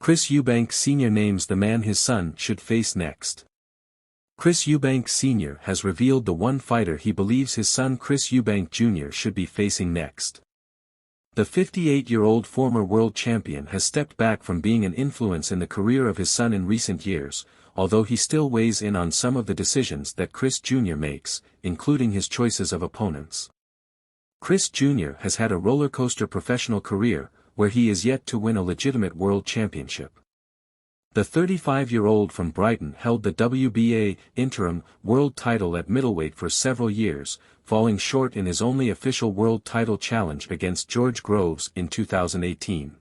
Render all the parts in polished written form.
Chris Eubank Sr. names the man his son should face next. Chris Eubank Sr. has revealed the one fighter he believes his son Chris Eubank Jr. should be facing next. The 58-year-old former world champion has stepped back from being an influence in the career of his son in recent years, although he still weighs in on some of the decisions that Chris Jr. makes, including his choices of opponents. Chris Jr. has had a rollercoaster professional career, where he is yet to win a legitimate world championship. The 35-year-old from Brighton held the WBA interim world title at middleweight for several years, falling short in his only official world title challenge against George Groves in 2018.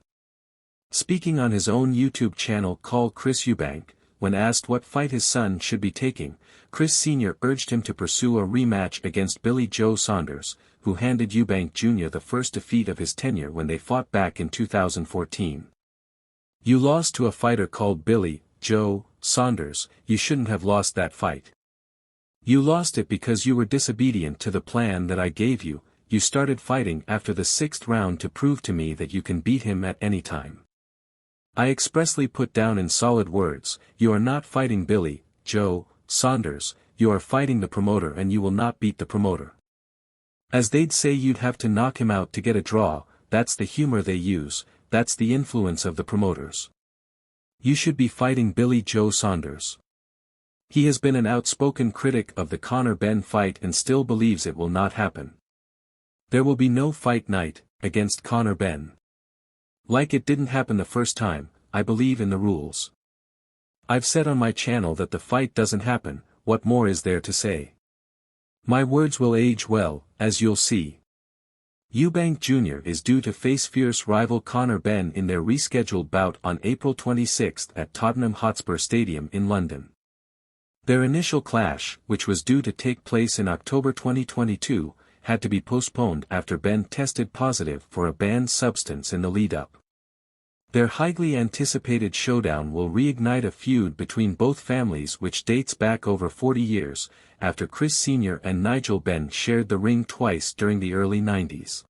Speaking on his own YouTube channel called Chris Eubank, when asked what fight his son should be taking, Chris Sr. urged him to pursue a rematch against Billy Joe Saunders, who handed Eubank Jr. the first defeat of his tenure when they fought back in 2014. "You lost to a fighter called Billy Joe Saunders. You shouldn't have lost that fight. You lost it because you were disobedient to the plan that I gave you. You started fighting after the 6th round to prove to me that you can beat him at any time. I expressly put down in solid words, you are not fighting Billy Joe Saunders, you are fighting the promoter and you will not beat the promoter. As they'd say, you'd have to knock him out to get a draw. That's the humor they use, that's the influence of the promoters. You should be fighting Billy Joe Saunders." He has been an outspoken critic of the Conor Benn fight and still believes it will not happen. "There will be no fight night against Conor Benn. Like it didn't happen the first time. I believe in the rules. I've said on my channel that the fight doesn't happen. What more is there to say? My words will age well, as you'll see." Eubank Jr. is due to face fierce rival Conor Benn in their rescheduled bout on April 26 at Tottenham Hotspur Stadium in London. Their initial clash, which was due to take place in October 2022, had to be postponed after Benn tested positive for a banned substance in the lead-up. Their highly anticipated showdown will reignite a feud between both families which dates back over 40 years, after Chris Sr. and Nigel Benn shared the ring twice during the early 90s.